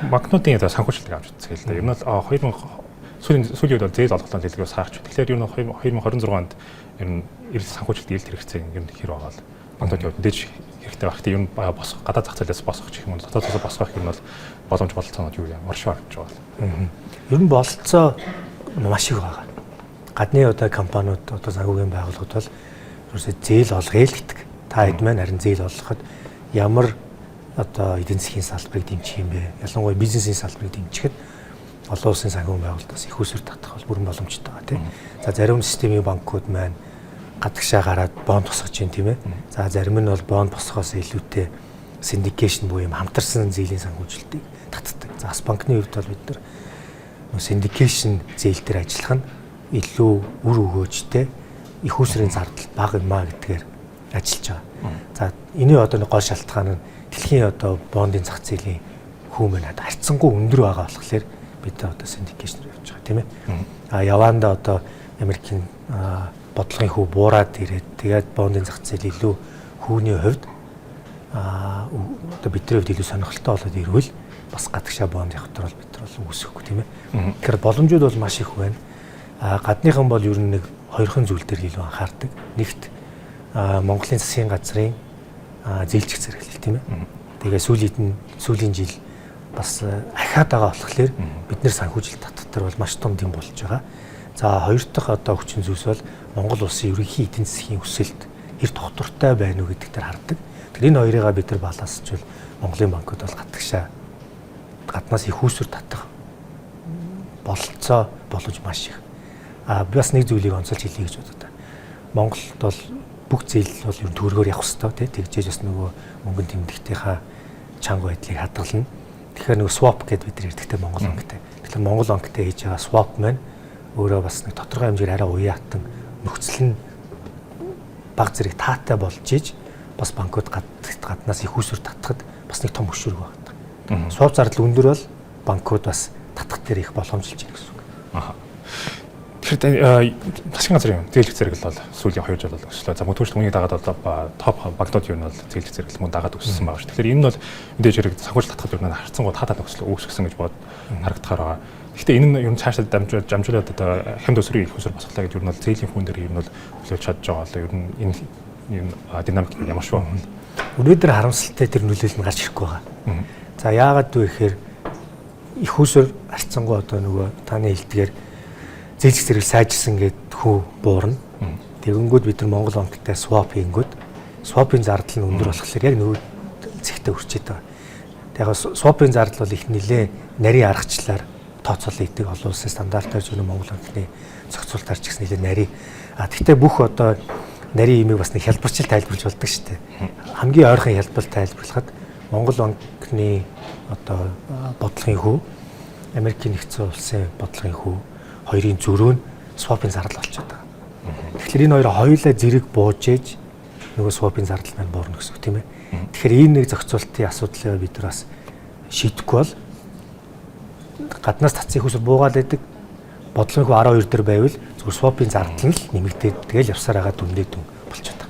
Банкнуудын санхүүжилтийг авч үзье л да. Ер нь бол 2000 сүүлийн үед бол зээл олголтын дэлгээс хаагч. Тэгэхээр ер нь 2026 онд ер нь эрс санхүүжилт ээлт хэрэгцээ ер нь хэр байгаа л банкнууд яваад дэж хэрэгтэй байх. Гэтэ ер нь босох гадаад зах зээлээс босох гэх юм бол дотоодоос босгох юм бол боломж бололцоонууд юу юм оршоо гэж байгаа. Ер нь бололцоо маш их байгаа. Гадны одоо компаниуд одоо санхүүгийн байгууллагууд бол ерөөсөө зээл олгоё л гэдэг. Та хэд маань харин зээл олгоход ямар одоо эдийн засгийн салбарыг дэмжих юм бэ? Ялангуяа бизнесийн салбарыг дэмжихэд олон улсын санхүүгийн байгууллагаас их усүр татах бол бүрэн боломжтой байгаа тийм. За зарим системийн банкуд маань гадагшаа гараад бонд босгож чинь тийм ээ. За зарим нь бол бонд босгохоос илүүтэй синдикейшн буюу хамтарсан зээлийн санхүүжилтийг татдаг. За бас банкны хувьд бол бид нар синдикейшн зээл дээр ажиллах нь илүү үр өгөөжтэй их усрын зардал бага юмаа гэдгээр ажиллаж байгаа. За энэний одоо гол шалтгаан нь дэлхийн одоо бондын зах зээлийн хүүмэн харьцангуй өндөр байгаа болохоор бид одоо синдикейшнээр явж байгаа тийм ээ. Яванда одоо Америкийн бодлогын хүү буураад ирээд тэгээд бондын зах зээл илүү хүүний хувьд одоо бидний хувьд илүү сонирхолтой болоод ирвэл бас гадагшаа бонд явах төр бол бид нар бол үүсэхгүй тийм ээ. Тэгэхээр боломжууд бол маш их байна. Гадныхан бол ер нь нэг хоёрхан зүйл дээр илүү анхаардаг. Нэгт Монголын засгийн газрын зээлчих зэрэглэл тийм ээ. Тэгээ сүүлийн жил бас ахаад байгаа болохоор бид нэр санхүүжилт татвар бол маш том дэм болж байгаа. За хоёр дахь одоо хүчин зүйлс бол Монгол улсын ерөнхий эдийн засгийн өсөлт хэр тогтвортой байна уу гэдэг дээр хардаг. Тэгэхээр энэ хоёрыгаа бид нар балансчвал Монголын банкуд бол гаднаас их усүр татах бололцоо болгож маш их. Би бас нэг зүйлийг онцолж хэлье гэж бодод. Монголд бол бүх зээл бол ер нь төгрөгөөр явах хэрэгтэй тийм. Тэгжээж бас нөгөө мөнгөн тэмдэгтийнхаа чанга байдлыг хадгална. Тэгэхээр нөгөө swap гэдээ бид нар ярьдагтай Монгол банктай. Тэгэхээр Монгол банктай хийж байгаа swap маань өөрөө бас нэг тодорхой хэмжээр арай уяатан нөхцөл нь баг зэрэг таатай болж иж бас банкуд гаднаас их усүр татахад бас нэг том хөшүүрэг байна. Swap зардал өндөр бол банкуд бас татах дээр их боломжлж байна гэсэн үг. Тэгэхээр засгийн газрын зээлх зэрэгэл бол сүүлийн 2 жил бол өслөө. За мөнгөч түүнийг дагаад бол топ банкнууд юу нь бол зээлх зэрэгэл мөн дагаад өссөн байгаа шүү. Тэгэхээр энэ нь бол мэдээж хэрэг санхүүжилт татхад юу нь харцсангууд хатаад өсгсөн гэж бод харагдахаар байгаа. Гэхдээ энэ нь юу нь цаашаа дамжуулаад одоо хямд өсрийг их өсөр босглоо гэж юу нь бол зээлийн хүн дээр юу нь бол нөлөөлж чадж байгаа бол юу нь энэ динамик ямар шүү. Өнөөдөр харамсалтай тэр нөлөөлөл нь гарч ирэхгүй байгаа. За яагаад вэ гэхээр их усүр харцсангуу одоо нөгөө таны хэлдгээр зээлх зэрэг сайжирсан гэд хүү буурна. Тэгэнгүүт бид нар Монгол банктай swap хийнгүүт swap-ын зардал нь өндөр болохоор яг нөгөө зэгтээ өрчээд байгаа. Тэгэхээр swap-ын зардал бол их нэлээ нарийн аргачлалаар тооцоолол хийдэг олон улсын стандартаар зөвхөн Монгол банкны зохицуулалтаар ч гэсэн нэлээ нарийн. Гэхдээ бүх одоо нарийн имийг бас нэг хялбарчил тайлбарлаж болдог шүү дээ. Хамгийн ойрхон хялбар тайлбарлахад Монгол банкны одоо бодлогын хүү, Америкийн нэгдсэн улсын бодлогын хүү хоёрын зөрүү нь swap-ын зардал болчиход байгаа. Тэгэхээр энэ хоёулаа зэрэг бууж ээж нөгөө swap-ын зардал маань буурна гэсэн үг тийм ээ. Тэгэхээр энэ нэг зохицуулалтын асуудлыг бид нар бас шийдэхгүй бол гаднаас татсан их усүр буугаад байдаг бодлогын хүү 12 дээр байвал зөвхөн swap-ын зардал нь нэмэгдээд тэгэл явсаар байгаа дүндээ дүн болчиход байгаа.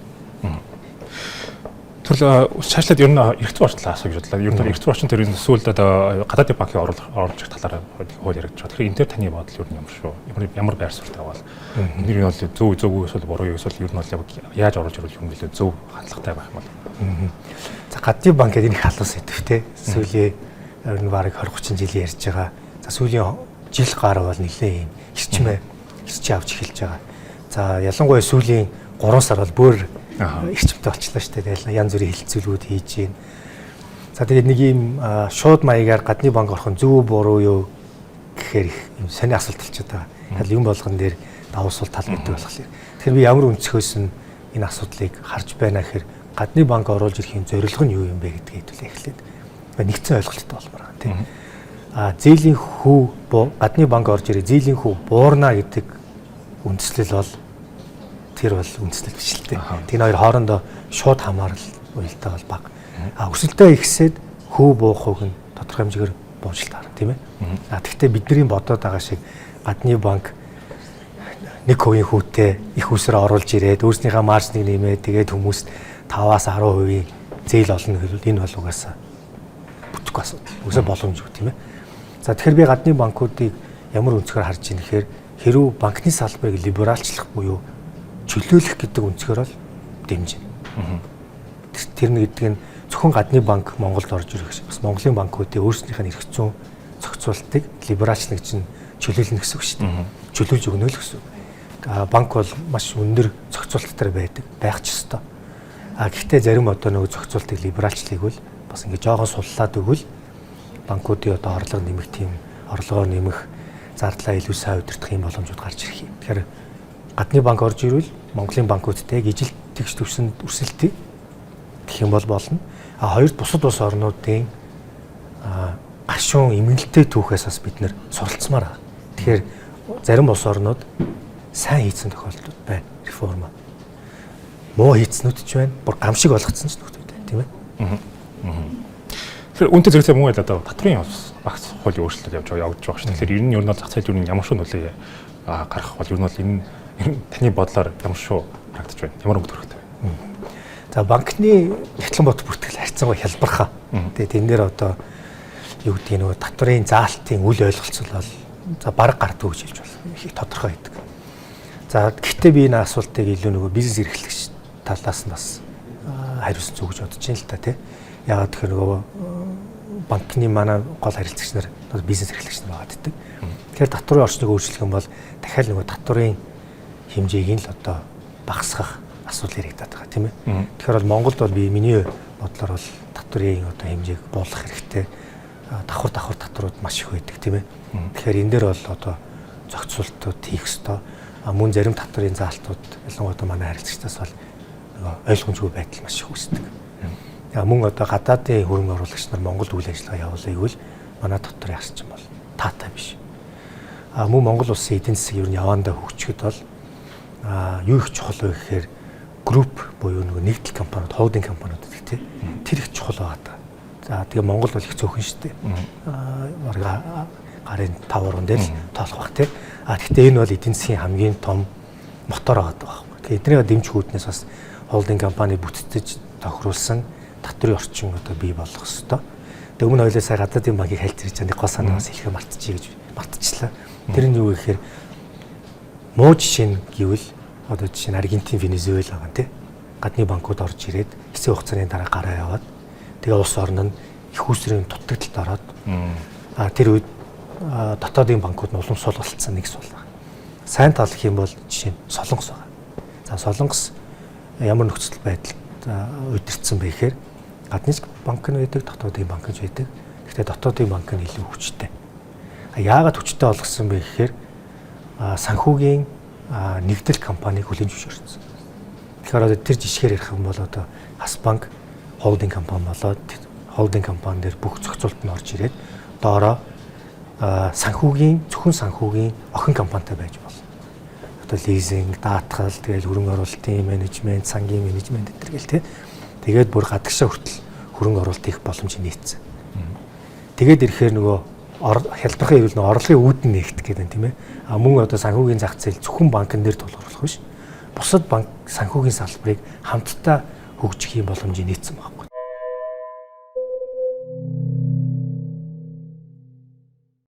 Тэгвэл цаашлаад ер нь эргэцүү орчлоо асууж бодлоо. Ер нь эргэцүү орчин тэр сүүлд одоо гадаадын банкын оруулж талаараа хууль яригдж байгаа. Тэгэхээр энэ дээр таны бодол ер нь ямар шүү? Ямар байр суурьтай байгаа бол энэ нь бол зөв эсвэл буруу эсвэл ер нь бол яаж оруулж ирвэл юм билээ зөв хандлагатай байх юм бол. За гадны банк гэдэг нэг халуус идэв те. Сүүлийн ер нь бараг 20-30 жил ярьж байгаа. За сүүлийн жил гараа бол нэлээ юм ирч авч эхэлж байгаа. За ялангуяа сүүлийн 3 сар бол бүр эрчимтэй болчихлоо шүү дээ. Тэгэл янз бүрийн хилцүүлгүүд хийж гин. За тэгээд нэг юм шууд маягаар гадны банк орох нь зөв буруу юу гэхээр их юм сони асуулт болчиход байгаа. Тэгэл юм болгон дээр давуу сул тал гэдэг болохоор. Тэгэхээр би ямар өнцгөөс нь энэ асуудлыг харж байна гэхээр гадны банк оруулж ирэхийн зорилго нь юу юм бэ гэдгийг хэвлээ эхлээд нэгдсэн ойлголттой болмоор байна тийм. Зээлийн хүү гадны банк орж ирээ зээлийн хүү буурна гэдэг үндслэл бол тэр бол үндслэл биш л дээ. Тэр хоёр хоорондоо шууд хамаарал уялдаа бол бага. Өсөлтөө ихсээд хүү буухыг нь тодорхой хэмжээгээр буужлт харна тийм ээ. Тэгэхдээ бидний бодоод байгаа шиг гадны банк 1% хүүтэй их усраа оруулж ирээд өөрснийхөө маржныг нэмээд тэгээд хүмүүст 5-10% зээл олно гэвэл энэ бол угаасаа бүтэхгүй байхгүй асуудал. Үгүйсээ боломжгүй тийм ээ. За тэгэхээр би гадны банкуудыг ямар өнцгөр харж ийн гэхээр хэрв банкны салбарыг либералчлах буюу чөлөөлөх гэдэг өнцгөр бол дэмжинэ. Тэр нэг гэдэг нь зөвхөн гадны банк Монголд орж ирэх шиг бас Монголын банкуудын өөрсдийнх нь эрх зүйн зохицуултыг либералчлах чинь чөлөөлнө гэсэн үг шүү дээ. Чөлөөлж өгнө л гэсэн. Банк бол маш өндөр зохицуулттай байх ч ёстой. Гэхдээ зарим одоо нөгөө зохицуултыг либералчлыг бол бас ингэ жоохон суллаад өгвөл банкуудын одоо орлого нэмэх тийм орлогоо нэмэх зардлаа илүү сайн удирдах юм боломжууд гарч ирэх юм. Тэгэхээр гадны банк орж ирвэл Монголын банкуудтай ижил тэгш төвсөнд өрсөлдөй гэх юм бол болно. Хоёрд бусад улс орнуудын гашуун эмгэнэлтэй түүхээс бас бид нэр суралцмаар байгаа. Тэгэхээр зарим улс орнууд сайн хийсэн тохиолдол байна. Реформ. Муу хийцнүүд ч байна. Бүр гамшиг болгоцсон ч нөхдөд байна, тийм ээ. Тэгэхээр үнэтэй зэрэгцээ муу ялаад татврын багц хуулийн өөрчлөлт явж байгаа шүү дээ. Тэгэхээр ер нь бол зах зээл юу ямар шүү нөлөө гарах бол ер нь бол энэ таны бодлоор ямар шүү харагдаж байна? Ямар өнгө төрөхтэй байна? За банкны Хятад бот бүртгэл харьцангуй хялбархаа. Тэгээд энэ дээр одоо юу гэдэг нь нөгөө татврын заалтын үл ойлголцол бол за бараг гардгүй гэж хэлж болно. Их тодорхой байдаг. За гэхдээ би энэ асуултыг илүү нөгөө бизнес эрхлэгч талаас нь бас хариулсан зүг гэж бодож байна л та тий. Яагаад тэгэхээр нөгөө банкны манай гол харилцагч нар бизнес эрхлэгч нар байгаад байдаг. Тэгэхээр татврын орчныг өөрчлөх юм бол дахиад нөгөө татврын хэмжээг нь л одоо багасгах асуудал яригдаад байгаа тийм ээ. Тэгэхээр бол Монголд бол миний бодлоор бол татврын одоо хэмжээг буулгах хэрэгтэй. Давхар татварууд маш их байдаг тийм ээ. Тэгэхээр энэ дээр бол одоо зохицуултууд хийх ёстой. Мөн зарим татврын заалтууд ялангуяа манай харилцагчдаас бол ойлгомжгүй байдал маш их үүсдэг. Мөн одоо гадаадын хөрөнгө оруулагч нар Монголд үйл ажиллагаа явуулъя гэвэл манай татврын арчин бол таатай биш. Мөн Монгол улсын эдийн засаг ер нь явандаа хөгжихэд бол юу их чухал вэ гэхээр групп буюу нэгдэл компаниуд, холдинг компаниуд гэх тийм тэр их чухал байгаа. За тэгээ Монгол бол их цөөхөн шүү дээ. Гарын 5 дээр л тоолох бах тийм. Гэхдээ энэ бол эдийн засгийн хамгийн том мотор байгаа байхгүй. Тэгээ эднийг дэмжих үүднээс бас холдинг компани бүтцэж тохируулсан татврын орчин одоо бий болгох ёстой. Тэгээ өмнө хоёлаа сая гадаадын банкыг хайлт ирж байгаа нэг гол санаас хэлэхээ мартчихлаа. Тэр нь юу гэхээр муу жишээ нь гэвэл одоо жишээ нь Аргентин, Венесуэл байгаа тийм. Гадны банкуд орж ирээд хэсэг хугацааны дараа гараа яваад тэгээ улс орн нь их үүсвэрийн дутагдлалд ороод тэр үед дотоодын банкуд нь уламжлал болцсон нэг сул байна. Сайн тал гэх юм бол жишээ нь Солонгос байна. За Солонгос ямар нөхцөл байдалд удирдсан бэ гэхээр гадны банк нь байдаг, дотоодын банк нь байдаг. Гэхдээ дотоодын банк нь илүү хүчтэй. Яагаад хүчтэй болгосон бэ гэхээр санхүүгийн нэгдэл компаниг хүлээн зөвшөөрсөн. Тэгэхээр одоо тэр жишгээр ярих юм бол одоо Хасбанк холдинг компани болоод холдинг компани дээр бүх зохицуулт нь орж ирээд доороо зөвхөн санхүүгийн охин компанитай байж болно. Одоо лизинг, даатгал, тэгэл хөрөнгө оруулалтын менежмент, сангийн менежмент гэдэг гэл тий. Тэгээд бүр гадагшаа хүртэл хөрөнгө оруулалт хийх боломж нийцсэн. Тэгээд ирэхээр нөгөө хялбархан ирүүл нөгөө орлогын үүдэн нэгт гэдэг тийм ээ. Мөн одоо санхүүгийн зах зээл зөвхөн банкн дээр тулгуурлах биш. Бусад банк санхүүгийн салбарыг хамтдаа хөгжих юм боломжийг нийцсэн байна.